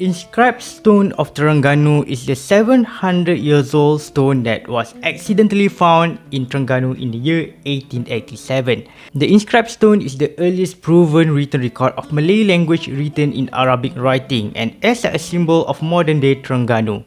inscribed stone of Terengganu is the 700 years old stone that was accidentally found in Terengganu in the year 1887. The inscribed stone is the earliest proven written record of Malay language written in Arabic writing and as a symbol of modern day Terengganu.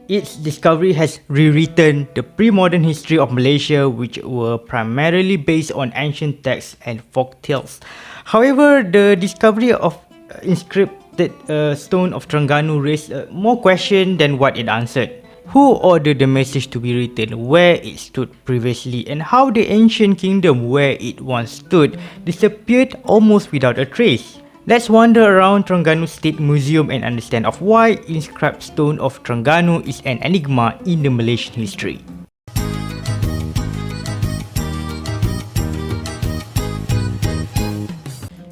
Its discovery has rewritten the pre-modern history of Malaysia, which were primarily based on ancient texts and folk tales. However, the discovery of inscripted stone of Terengganu raised more questions than what it answered. Who ordered the message to be written, where it stood previously, and how the ancient kingdom where it once stood disappeared almost without a trace. Let's wander around Terengganu State Museum and understand of why inscribed stone of Terengganu is an enigma in the Malaysian history.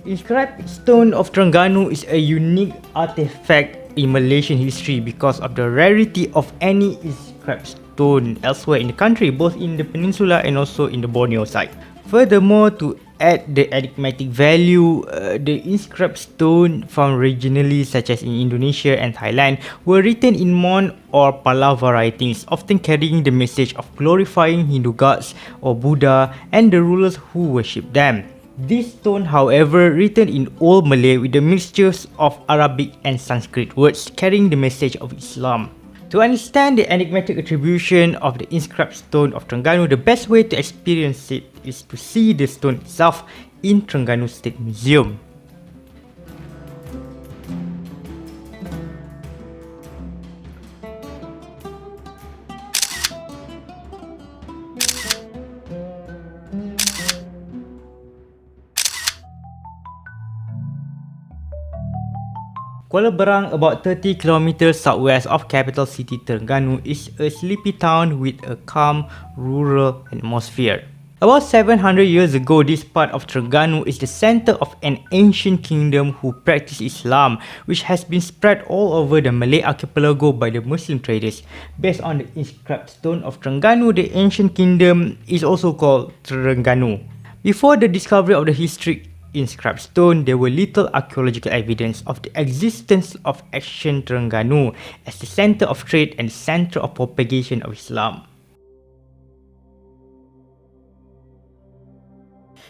Inscribed stone of Terengganu is a unique artifact in Malaysian history because of the rarity of any inscribed stone elsewhere in the country, both in the peninsula and also in the Borneo side. Furthermore, to add the enigmatic value, the inscribed stone found regionally such as in Indonesia and Thailand were written in Mon or Palava writings, often carrying the message of glorifying Hindu gods or Buddha and the rulers who worship them. This stone, however, written in Old Malay with the mixtures of Arabic and Sanskrit words carrying the message of Islam. To understand the enigmatic attribution of the inscribed stone of Terengganu, the best way to experience it is to see the stone itself in Terengganu State Museum. Kuala Berang, about 30 km southwest of capital city Terengganu, is a sleepy town with a calm, rural atmosphere. About 700 years ago, this part of Terengganu is the center of an ancient kingdom who practiced Islam, which has been spread all over the Malay archipelago by the Muslim traders. Based on the inscribed stone of Terengganu, the ancient kingdom is also called Terengganu. Before the discovery of the historic inscribed stone, there were little archaeological evidence of the existence of ancient Terengganu as the center of trade and center of propagation of Islam.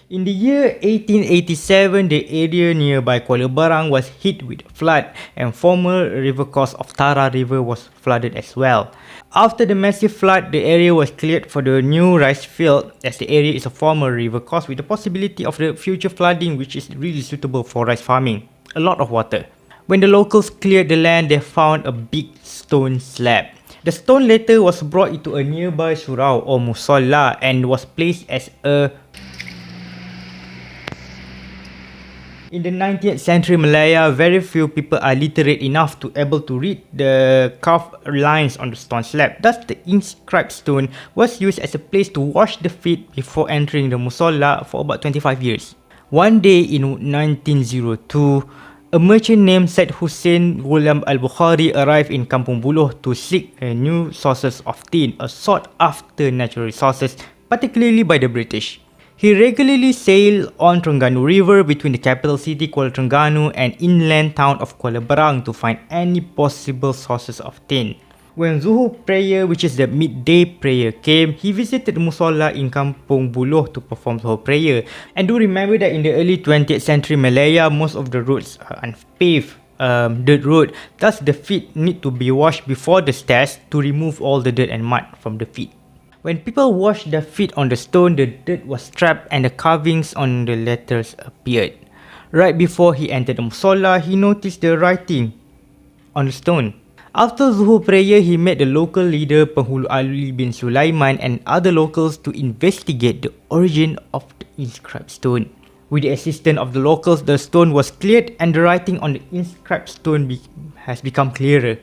In the year 1887, the area nearby Kuala Berang was hit with flood and former river course of Tara River was flooded as well. After the massive flood, the area was cleared for the new rice field as the area is a former river course with the possibility of the future flooding, which is really suitable for rice farming. A lot of water. When the locals cleared the land, they found a big stone slab. The stone later was brought into a nearby surau or musalla and was placed as a In the 19th century Malaya, very few people are literate enough to able to read the carved lines on the stone slab. Thus, the inscribed stone was used as a place to wash the feet before entering the musalla for about 25 years. One day in 1902, a merchant named Said Hussein Ghulam al-Bukhari arrived in Kampung Buluh to seek new sources of tin, a sought after natural resources, particularly by the British. He regularly sailed on Terengganu River between the capital city Kuala Terengganu and inland town of Kuala Berang to find any possible sources of tin. When Zuhur prayer, which is the midday prayer, came, he visited Musalla in Kampung Buluh to perform Zuhur prayer. And do remember that in the early 20th century Malaya, most of the roads are unpaved dirt road. Thus, the feet need to be washed before the stairs to remove all the dirt and mud from the feet. When people washed their feet on the stone, the dirt was trapped and the carvings on the letters appeared. Right before he entered the musalla, he noticed the writing on the stone. After Zuhur prayer, he met the local leader Penghulu Ali bin Sulaiman and other locals to investigate the origin of the inscribed stone. With the assistance of the locals, the stone was cleared and the writing on the inscribed stone has become clearer.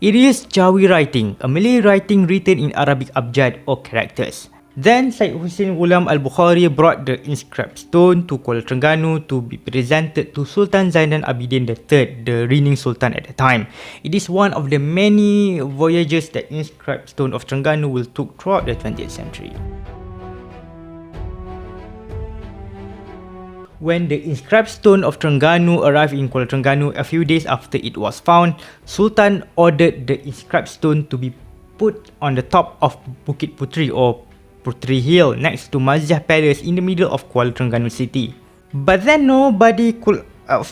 It is Jawi writing, a Malay writing written in Arabic abjad or characters. Then Said Hussein Ghulam al-Bukhari brought the inscribed stone to Kuala Terengganu to be presented to Sultan Zainuddin Abidin III, the reigning sultan at the time. It is one of the many voyages that inscribed stone of Terengganu will took throughout the 20th century. When the inscribed stone of Terengganu arrived in Kuala Terengganu a few days after it was found, Sultan ordered the inscribed stone to be put on the top of Bukit Puteri or Puteri Hill next to Maziah Palace in the middle of Kuala Terengganu city. But then nobody could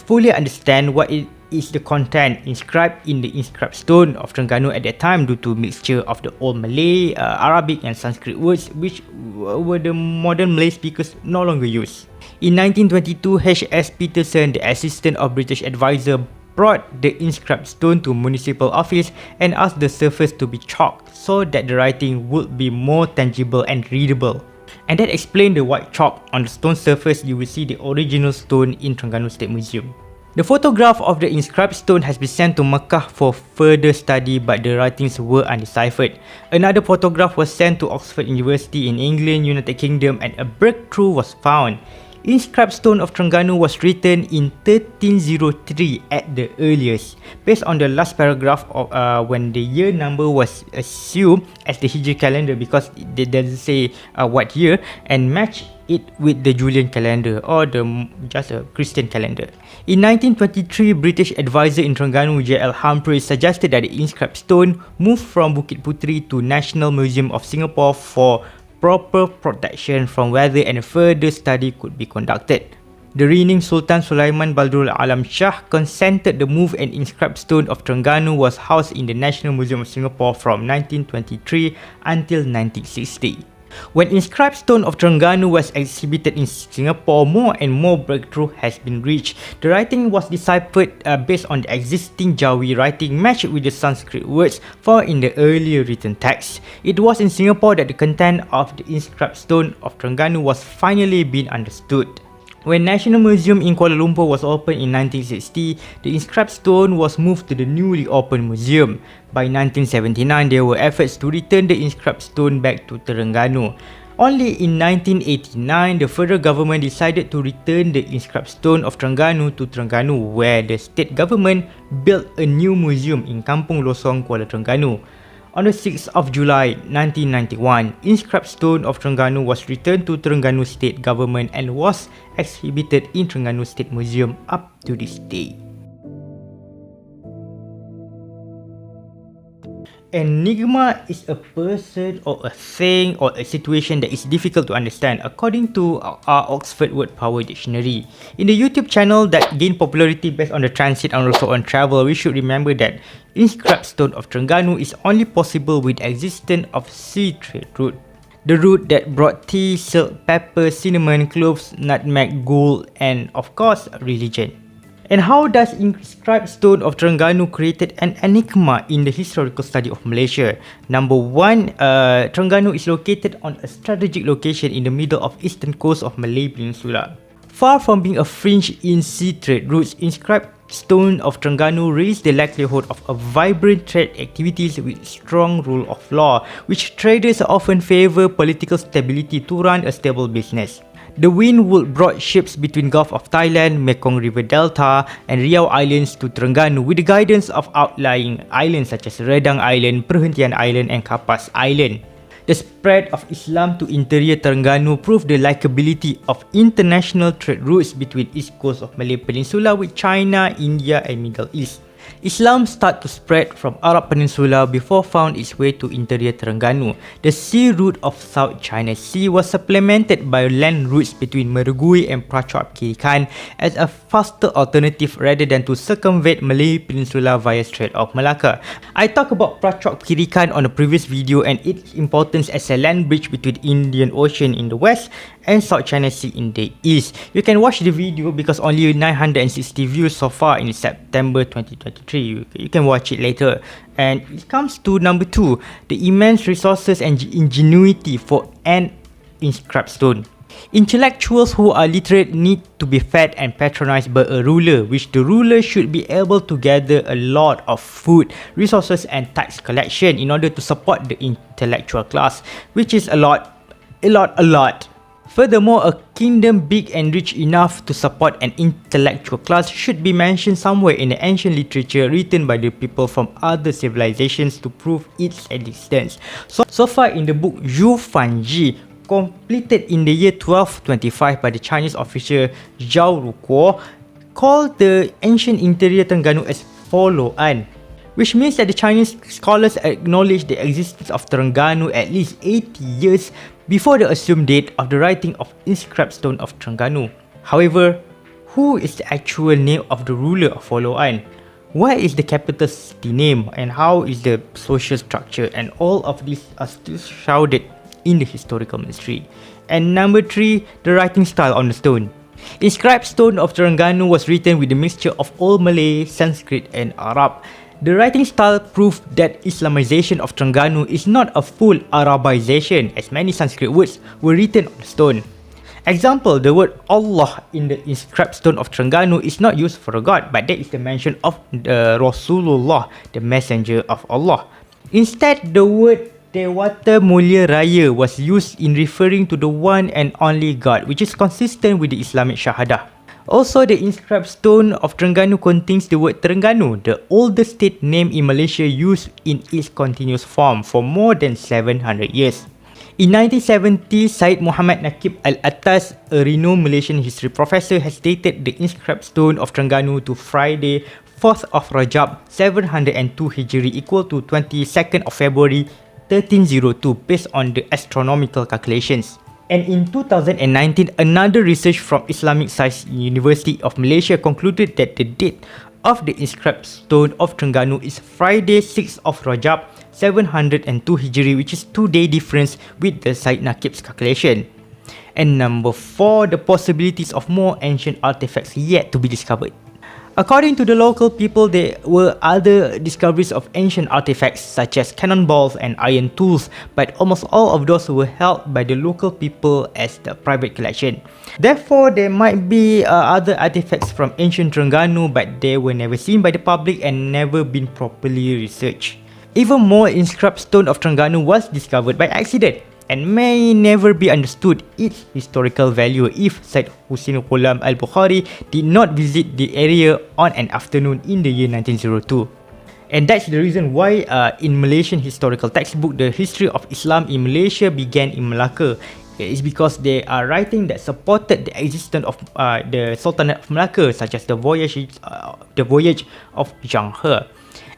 fully understand what it is the content inscribed in the inscribed stone of Terengganu at that time due to mixture of the old Malay, Arabic and Sanskrit words which were the modern Malay speakers no longer use. In 1922, H.S. Peterson, the assistant of British advisor, brought the inscribed stone to municipal office and asked the surface to be chalked so that the writing would be more tangible and readable. And that explained the white chalk on the stone surface you will see the original stone in Terengganu State Museum. The photograph of the inscribed stone has been sent to Mecca for further study, but the writings were undeciphered. Another photograph was sent to Oxford University in England, United Kingdom, and a breakthrough was found. Inscribed stone of Terengganu was written in 1303 at the earliest, based on the last paragraph of when the year number was assumed as the Hijri calendar because it doesn't say what year, and match it with the Julian calendar or just a Christian calendar. In 1923, British advisor in Terengganu J.L. Humphreys suggested that the inscribed stone move from Bukit Puteri to National Museum of Singapore for proper protection from weather and further study could be conducted. The reigning Sultan Sulaiman Badrul Alam Shah consented the move, and inscribed stone of Terengganu was housed in the National Museum of Singapore from 1923 until 1960. When inscribed stone of Terengganu was exhibited in Singapore, more and more breakthrough has been reached. The writing was deciphered based on the existing Jawi writing matched with the Sanskrit words found in the earlier written text. It was in Singapore that the content of the inscribed stone of Terengganu was finally being understood. When National Museum in Kuala Lumpur was opened in 1960, the inscribed stone was moved to the newly opened museum. By 1979, there were efforts to return the inscribed stone back to Terengganu. Only in 1989, the federal government decided to return the inscribed stone of Terengganu to Terengganu, where the state government built a new museum in Kampung Losong, Kuala Terengganu. On the 6th of July 1991, inscribed stone of Terengganu was returned to Terengganu State Government and was exhibited in Terengganu State Museum up to this day. Enigma is a person or a thing or a situation that is difficult to understand, according to our Oxford Word Power Dictionary. In the YouTube channel that gained popularity based on the transit and also on travel, we should remember that inscribed stone of Terengganu is only possible with the existence of sea trade route. The route that brought tea, silk, pepper, cinnamon, cloves, nutmeg, gold, and of course, religion. And how does inscribed stone of Terengganu created an enigma in the historical study of Malaysia? Number one, Terengganu is located on a strategic location in the middle of eastern coast of Malay Peninsula. Far from being a fringe in sea trade routes, inscribed stone of Terengganu raised the likelihood of a vibrant trade activities with strong rule of law, which traders often favor political stability to run a stable business. The wind would brought ships between Gulf of Thailand, Mekong River Delta and Riau Islands to Terengganu with the guidance of outlying islands such as Redang Island, Perhentian Island and Kapas Island. The spread of Islam to interior Terengganu proved the likability of international trade routes between east coast of Malay Peninsula with China, India and Middle East. Islam started to spread from Arab Peninsula before found its way to interior Terengganu. The sea route of South China Sea was supplemented by land routes between Mergui and Prachuap Khiri Khan as a faster alternative rather than to circumvent Malay Peninsula via Strait of Malacca. I talked about Prachuap Khiri Khan on a previous video and its importance as a land bridge between Indian Ocean in the west and South China Sea in the east. You can watch the video because only 960 views so far in September 2023. You can watch it later. And it comes to number 2, the immense resources and ingenuity for an inscribed stone. Intellectuals who are literate need to be fed and patronized by a ruler, which the ruler should be able to gather a lot of food, resources and tax collection in order to support the intellectual class, which is a lot. Furthermore, a kingdom big and rich enough to support an intellectual class should be mentioned somewhere in the ancient literature written by the people from other civilizations to prove its existence. So far in the book Yu Fan Ji, completed in the year 1225 by the Chinese official Zhao Rukuo, called the ancient interior Terengganu as Follow An, which means that the Chinese scholars acknowledge the existence of Terengganu at least 80 years before the assumed date of the writing of inscribed stone of Terengganu. However, who is the actual name of the ruler of Follow An? What is the capital city name, and how is the social structure? And all of these are still shrouded in the historical mystery. And number 3, the writing style on the stone. Inscribed stone of Terengganu was written with a mixture of Old Malay, Sanskrit and Arab. The writing style proved that Islamization of Terengganu is not a full Arabization, as many Sanskrit words were written on the stone. Example, the word Allah in the inscribed stone of Terengganu is not used for a god, but that is the mention of the Rasulullah, the messenger of Allah. Instead, the word Dewata Mulia Raya was used in referring to the one and only God, which is consistent with the Islamic Shahadah. Also, the inscribed stone of Terengganu contains the word Terengganu, the oldest state name in Malaysia used in its continuous form for more than 700 years. In 1970, Syed Muhammad Nakib Al-Attas, a renowned Malaysian history professor, has dated the inscribed stone of Terengganu to Friday, 4th of Rajab, 702 Hijri, equal to 22nd of February, 1302, based on the astronomical calculations. And in 2019, another research from Islamic Science University of Malaysia concluded that the date of the inscribed stone of Terengganu is Friday, 6th of Rajab, 702 Hijri, which is 2-day difference with the Syed Nakib's calculation. And number 4, the possibilities of more ancient artifacts yet to be discovered. According to the local people, there were other discoveries of ancient artifacts such as cannonballs and iron tools, but almost all of those were held by the local people as the private collection. Therefore, there might be other artifacts from ancient Terengganu, but they were never seen by the public and never been properly researched. Even more inscribed stone of Terengganu was discovered by accident and may never be understood its historical value if Syed Hussein Ghulam al-Bukhari did not visit the area on an afternoon in the year 1902. And that's the reason why in Malaysian historical textbook, the history of Islam in Malaysia began in Malacca. It is because they are writing that supported the existence of the Sultanate of Malacca, such as the voyage of Zhang He.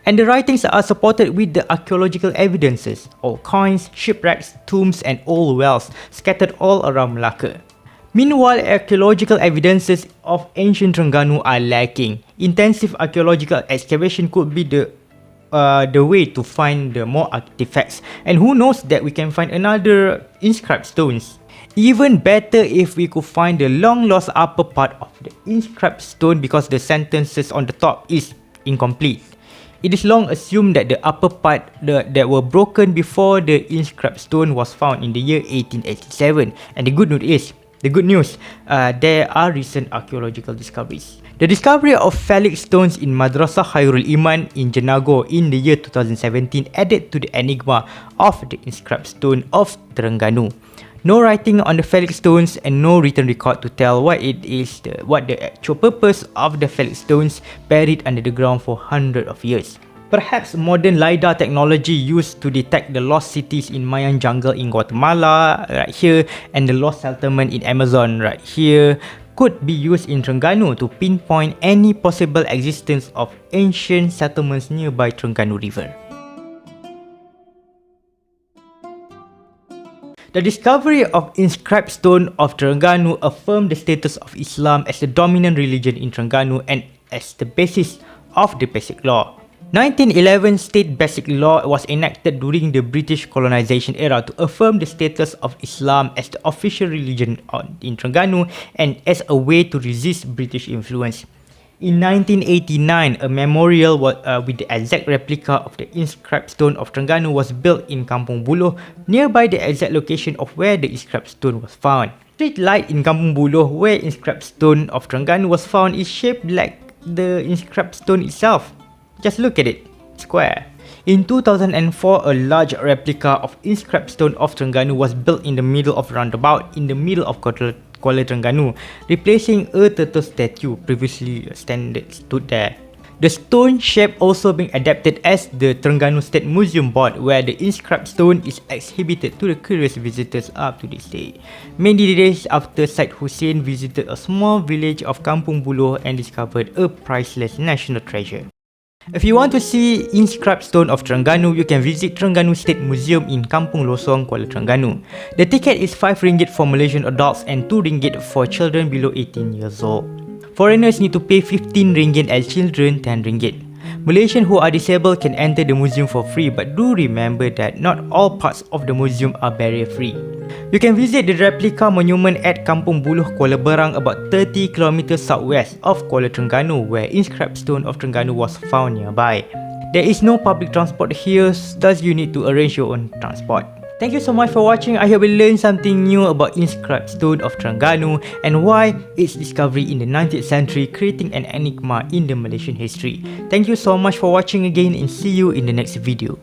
And the writings are supported with the archaeological evidences, old coins, shipwrecks, tombs and old wells scattered all around Malacca. Meanwhile, archaeological evidences of ancient Terengganu are lacking. Intensive archaeological excavation could be the way to find the more artifacts, and who knows that we can find another inscribed stones. Even better if we could find the long lost upper part of the inscribed stone, because the sentences on the top is incomplete. It is long assumed that the upper part that were broken before the inscribed stone was found in the year 1887. And the good news, there are recent archaeological discoveries. The discovery of phallic stones in Madrasah Khairul Iman in Jenagor in the year 2017 added to the enigma of the inscribed stone of Terengganu. No writing on the phallic stones and no written record to tell what the actual purpose of the phallic stones buried under the ground for hundreds of years. Perhaps modern LiDAR technology used to detect the lost cities in Mayan jungle in Guatemala right here and the lost settlement in Amazon right here could be used in Terengganu to pinpoint any possible existence of ancient settlements nearby Terengganu River. The discovery of inscribed stone of Terengganu affirmed the status of Islam as the dominant religion in Terengganu and as the basis of the Basic Law. 1911 State Basic Law was enacted during the British colonization era to affirm the status of Islam as the official religion in Terengganu and as a way to resist British influence. In 1989, a memorial with the exact replica of the inscribed stone of Terengganu was built in Kampung Buloh, nearby the exact location of where the inscribed stone was found. Street light in Kampung Buloh, where inscribed stone of Terengganu was found, is shaped like the inscribed stone itself. Just look at it, square. In 2004, a large replica of inscribed stone of Terengganu was built in the middle of roundabout in the middle of Kuala Terengganu, replacing a turtle statue previously stood there. The stone shape also being adapted as the Terengganu State Museum board, where the inscribed stone is exhibited to the curious visitors up to this day. Many days after Syed Hussein visited a small village of Kampung Buluh and discovered a priceless national treasure. If you want to see inscribed stone of Terengganu, you can visit Terengganu State Museum in Kampung Losong, Kuala Terengganu. The ticket is RM5 for Malaysian adults and RM2 for children below 18 years old. Foreigners need to pay RM15 and children RM10. Malaysians who are disabled can enter the museum for free, but do remember that not all parts of the museum are barrier free. You can visit the replica monument at Kampung Buluh, Kuala Berang, about 30 km southwest of Kuala Terengganu, where inscribed stone of Terengganu was found nearby. There is no public transport here, thus you need to arrange your own transport. Thank you so much for watching. I hope you learned something new about inscribed stone of Terengganu and why its discovery in the 19th century creating an enigma in the Malaysian history. Thank you so much for watching again and see you in the next video.